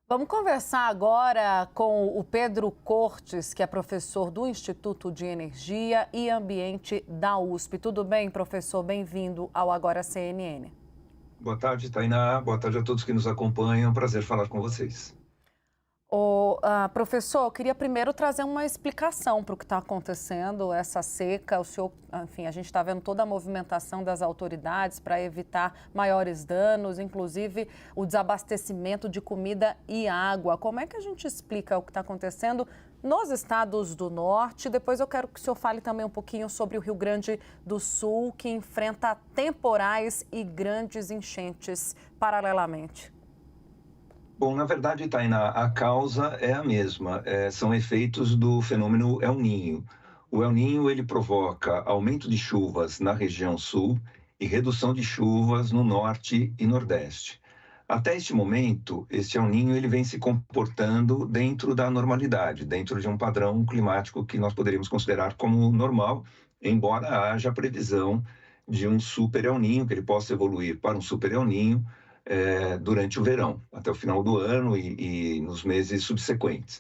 Vamos conversar agora com o Pedro Cortes, que é professor do Instituto de Energia e Ambiente da USP. Tudo bem, professor? Bem-vindo ao Agora CNN. Boa tarde, Tainá. Boa tarde a todos que nos acompanham. Prazer falar com vocês. Professor, eu queria primeiro trazer uma explicação para o que está acontecendo, essa seca. O senhor, enfim, a gente está vendo toda a movimentação das autoridades para evitar maiores danos, inclusive o desabastecimento de comida e água. Como é que a gente explica o que está acontecendo nos estados do norte? Depois eu quero que o senhor fale também um pouquinho sobre o Rio Grande do Sul, que enfrenta temporais e grandes enchentes paralelamente. Bom, na verdade, Tainá, a causa é a mesma. São efeitos do fenômeno El Niño. O El Niño, ele provoca aumento de chuvas na região sul e redução de chuvas no norte e nordeste. Até este momento, este El Niño ele vem se comportando dentro da normalidade, dentro de um padrão climático que nós poderíamos considerar como normal, embora haja previsão de um super El Niño, que ele possa evoluir para um super El Niño durante o verão, até o final do ano e nos meses subsequentes.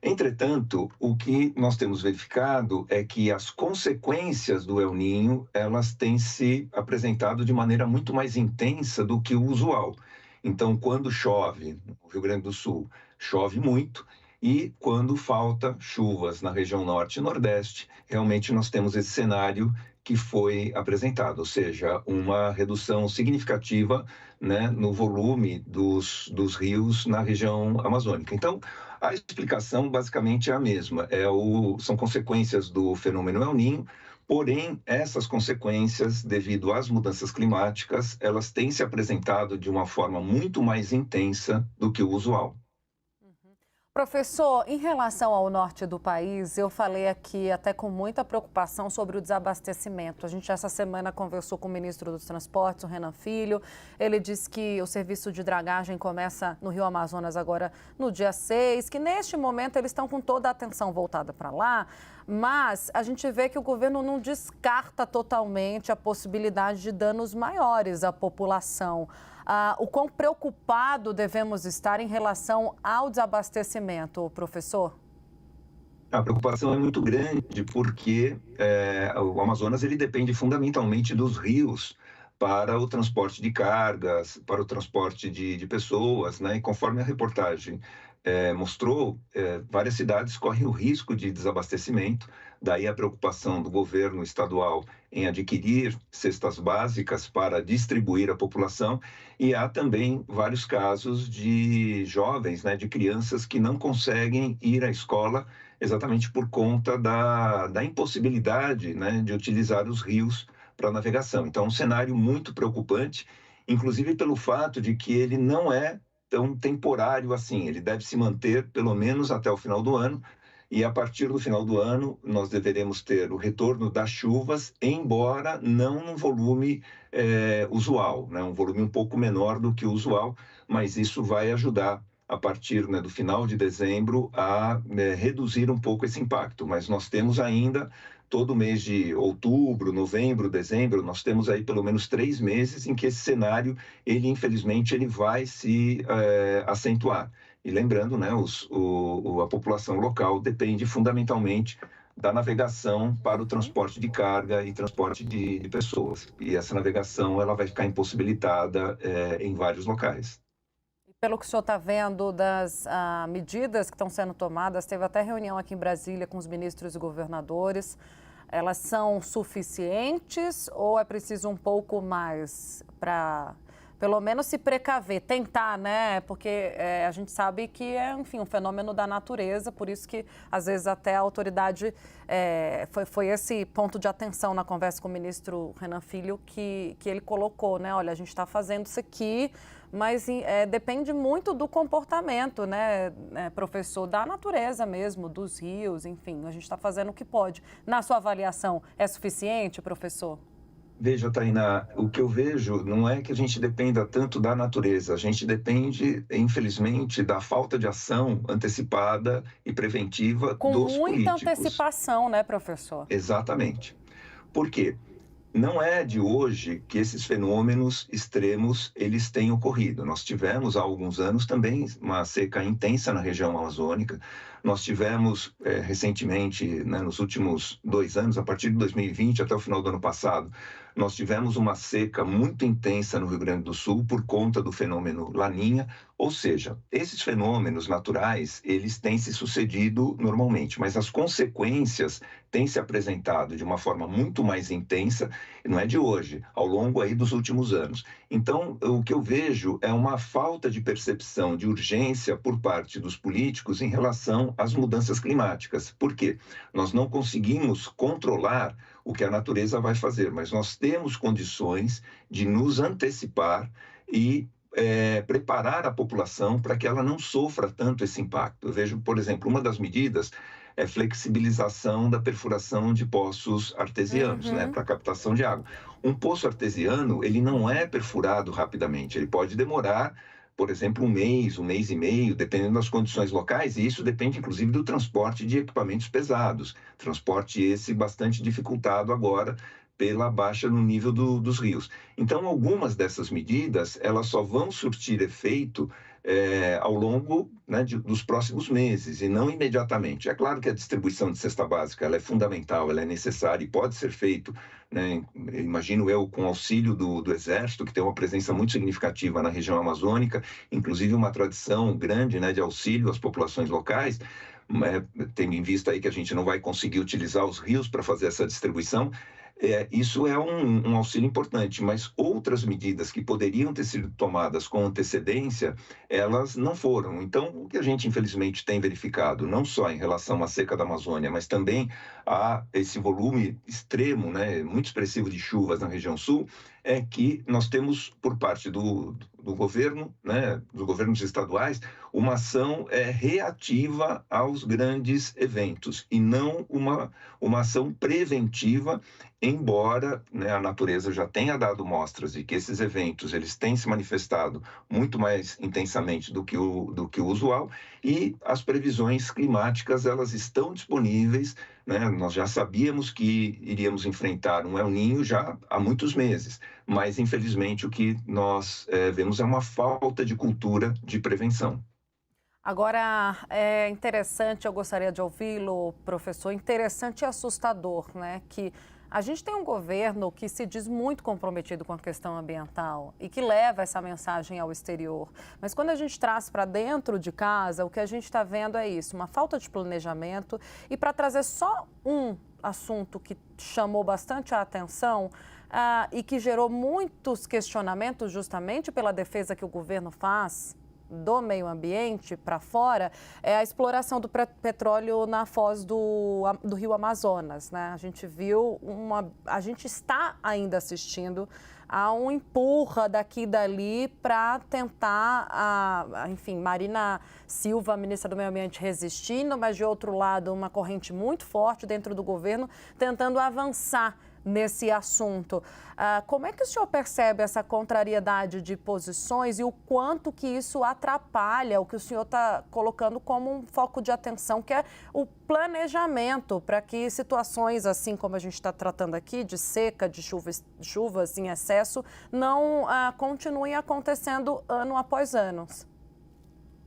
Entretanto, o que nós temos verificado é que as consequências do El Niño, elas têm se apresentado de maneira muito mais intensa do que o usual. Então, quando chove no Rio Grande do Sul, chove muito, e quando falta chuvas na região norte e nordeste, realmente nós temos esse cenário que foi apresentado, ou seja, uma redução significativa, né, no volume dos rios na região amazônica. Então, a explicação basicamente é a mesma, são consequências do fenômeno El Niño, porém, essas consequências, devido às mudanças climáticas, elas têm se apresentado de uma forma muito mais intensa do que o usual. Professor, em relação ao norte do país, eu falei aqui até com muita preocupação sobre o desabastecimento. A gente essa semana conversou com o ministro dos Transportes, o Renan Filho. Ele disse que o serviço de dragagem começa no Rio Amazonas agora no dia 6, que neste momento eles estão com toda a atenção voltada para lá, mas a gente vê que o governo não descarta totalmente a possibilidade de danos maiores à população. O quão preocupado devemos estar em relação ao desabastecimento, professor? A preocupação é muito grande porque o Amazonas ele depende fundamentalmente dos rios para o transporte de cargas, para o transporte de pessoas, né? E conforme a reportagem mostrou, várias cidades correm o risco de desabastecimento, daí a preocupação do governo estadual em adquirir cestas básicas para distribuir à população, e há também vários casos de jovens, né, de crianças que não conseguem ir à escola exatamente por conta da impossibilidade, né, de utilizar os rios para navegação. Então, é um cenário muito preocupante, inclusive pelo fato de que ele não é tão temporário assim, ele deve se manter pelo menos até o final do ano, e a partir do final do ano nós deveremos ter o retorno das chuvas, embora não num volume usual, né? Um volume um pouco menor do que o usual, mas isso vai ajudar a partir, né, do final de dezembro a reduzir um pouco esse impacto. Mas nós temos ainda todo o mês de outubro, novembro, dezembro, nós temos aí pelo menos 3 meses em que esse cenário, ele infelizmente, ele vai se acentuar. E lembrando, né, a população local depende fundamentalmente da navegação para o transporte de carga e transporte de pessoas. E essa navegação ela vai ficar impossibilitada em vários locais. Pelo que o senhor está vendo das medidas que estão sendo tomadas, teve até reunião aqui em Brasília com os ministros e governadores. Elas são suficientes ou é preciso um pouco mais para, pelo menos, se precaver, tentar, né? Porque a gente sabe que é, enfim, um fenômeno da natureza, por isso que, às vezes, até a autoridade foi esse ponto de atenção na conversa com o ministro Renan Filho que ele colocou, né? Olha, a gente está fazendo isso aqui, mas depende muito do comportamento, né, professor, da natureza mesmo, dos rios, enfim, a gente está fazendo o que pode. Na sua avaliação, é suficiente, professor? Veja, Tainá, o que eu vejo não é que a gente dependa tanto da natureza, a gente depende, infelizmente, da falta de ação antecipada e preventiva Com dos muita políticos. antecipação, né, professor? Exatamente. Por quê? não é de hoje que esses fenômenos extremos eles têm ocorrido. Nós tivemos há alguns anos também uma seca intensa na região amazônica. Nós tivemos recentemente, né, nos últimos 2 anos, a partir de 2020 até o final do ano passado, nós tivemos uma seca muito intensa no Rio Grande do Sul por conta do fenômeno Laninha. Ou seja, esses fenômenos naturais, eles têm se sucedido normalmente, mas as consequências têm se apresentado de uma forma muito mais intensa, e não é de hoje, ao longo aí dos últimos anos. Então, o que eu vejo é uma falta de percepção de urgência por parte dos políticos em relação às mudanças climáticas. Por quê? Nós não conseguimos controlar o que a natureza vai fazer, mas nós temos condições de nos antecipar e preparar a população para que ela não sofra tanto esse impacto. Eu vejo, por exemplo, uma das medidas é flexibilização da perfuração de poços artesianos, né, para captação de água. Um poço artesiano, ele não é perfurado rapidamente, ele pode demorar, por exemplo, um mês e meio, dependendo das condições locais, e isso depende, inclusive, do transporte de equipamentos pesados, transporte esse bastante dificultado agora pela baixa no nível dos rios. Então, algumas dessas medidas, elas só vão surtir efeito ao longo, né, dos próximos meses e não imediatamente. É claro que a distribuição de cesta básica ela é fundamental, ela é necessária e pode ser feito, né, imagino eu, com auxílio do Exército, que tem uma presença muito significativa na região amazônica, inclusive uma tradição grande, né, de auxílio às populações locais, tendo em vista aí que a gente não vai conseguir utilizar os rios para fazer essa distribuição. Isso é um auxílio importante, mas outras medidas que poderiam ter sido tomadas com antecedência, elas não foram. Então, o que a gente, infelizmente, tem verificado, não só em relação à seca da Amazônia, mas também a esse volume extremo, né, muito expressivo de chuvas na região sul, é que nós temos, por parte do governo, né, dos governos estaduais, uma ação reativa aos grandes eventos e não uma ação preventiva, embora, né, a natureza já tenha dado mostras de que esses eventos eles têm se manifestado muito mais intensamente do que o usual, e as previsões climáticas elas estão disponíveis, né? Nós já sabíamos que iríamos enfrentar um El Niño já há muitos meses, mas infelizmente o que nós vemos é uma falta de cultura de prevenção. Agora, é interessante, eu gostaria de ouvi-lo, professor, interessante e assustador, né? Que a gente tem um governo que se diz muito comprometido com a questão ambiental e que leva essa mensagem ao exterior. Mas quando a gente traz para dentro de casa, o que a gente está vendo é isso, uma falta de planejamento. E para trazer só um assunto que chamou bastante a atenção, e que gerou muitos questionamentos justamente pela defesa que o governo faz do meio ambiente para fora, é a exploração do petróleo na foz do rio Amazonas, né? A gente viu a gente está ainda assistindo a um empurra daqui e dali para tentar, enfim, Marina Silva, ministra do Meio Ambiente, resistindo, mas de outro lado uma corrente muito forte dentro do governo tentando avançar nesse assunto. Como é que o senhor percebe essa contrariedade de posições e o quanto que isso atrapalha o que o senhor está colocando como um foco de atenção, que é o planejamento para que situações assim como a gente está tratando aqui, de seca, de chuvas em excesso, não continuem acontecendo ano após ano?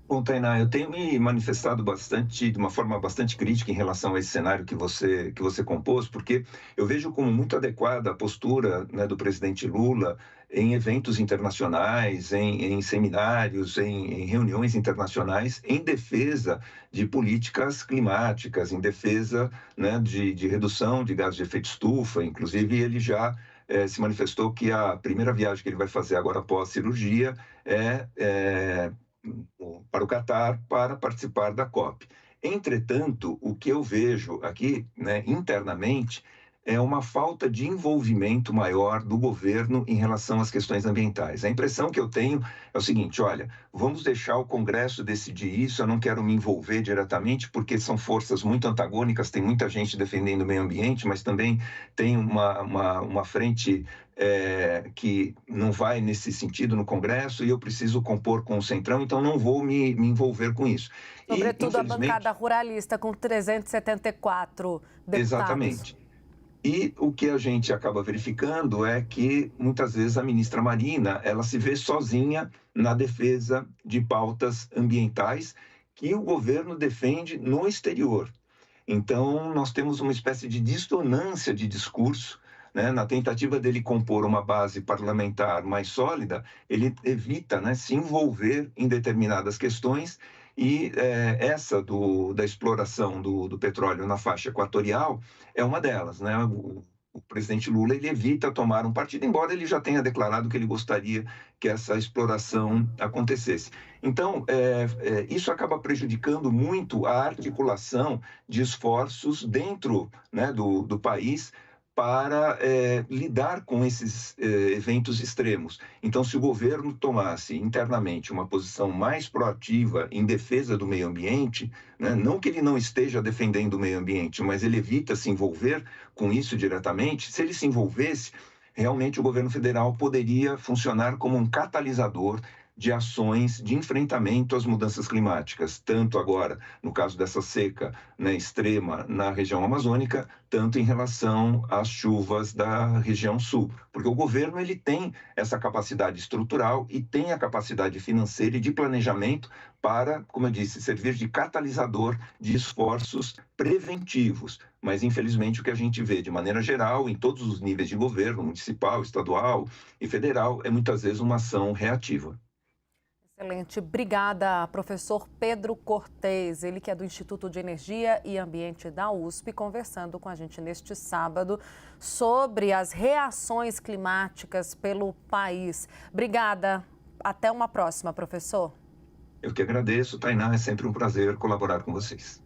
Bom, Tainá, eu tenho me manifestado bastante, de uma forma bastante crítica em relação a esse cenário que você compôs, porque eu vejo como muito adequada a postura, né, do presidente Lula em eventos internacionais, em seminários, em reuniões internacionais, em defesa de políticas climáticas, em defesa, né, de redução de gases de efeito estufa. Inclusive, ele já se manifestou que a primeira viagem que ele vai fazer agora após a cirurgia para o Catar para participar da COP. Entretanto, o que eu vejo aqui, né, internamente, é uma falta de envolvimento maior do governo em relação às questões ambientais. A impressão que eu tenho é o seguinte: olha, vamos deixar o Congresso decidir isso, eu não quero me envolver diretamente, porque são forças muito antagônicas, tem muita gente defendendo o meio ambiente, mas também tem uma frente que não vai nesse sentido no Congresso, e eu preciso compor com o Centrão, então não vou me envolver com isso. Sobretudo a bancada ruralista, com 374 deputados. Exatamente. E o que a gente acaba verificando é que, muitas vezes, a ministra Marina, ela se vê sozinha na defesa de pautas ambientais que o governo defende no exterior. Então, nós temos uma espécie de dissonância de discurso, né? Na tentativa dele compor uma base parlamentar mais sólida, ele evita, né, se envolver em determinadas questões e essa da exploração do petróleo na faixa equatorial é uma delas, né? O presidente Lula ele evita tomar um partido, embora ele já tenha declarado que ele gostaria que essa exploração acontecesse. Então, isso acaba prejudicando muito a articulação de esforços dentro, né, do país para lidar com esses eventos extremos. Então, se o governo tomasse internamente uma posição mais proativa em defesa do meio ambiente, né, não que ele não esteja defendendo o meio ambiente, mas ele evita se envolver com isso diretamente, se ele se envolvesse, realmente o governo federal poderia funcionar como um catalisador de ações de enfrentamento às mudanças climáticas, tanto agora, no caso dessa seca, né, extrema na região amazônica, tanto em relação às chuvas da região sul. Porque o governo ele tem essa capacidade estrutural e tem a capacidade financeira e de planejamento para, como eu disse, servir de catalisador de esforços preventivos. Mas, infelizmente, o que a gente vê de maneira geral, em todos os níveis de governo, municipal, estadual e federal, é muitas vezes uma ação reativa. Excelente. Obrigada, professor Pedro Cortez, ele que é do Instituto de Energia e Ambiente da USP, conversando com a gente neste sábado sobre as reações climáticas pelo país. Obrigada. Até uma próxima, professor. Eu que agradeço, Tainá, é sempre um prazer colaborar com vocês.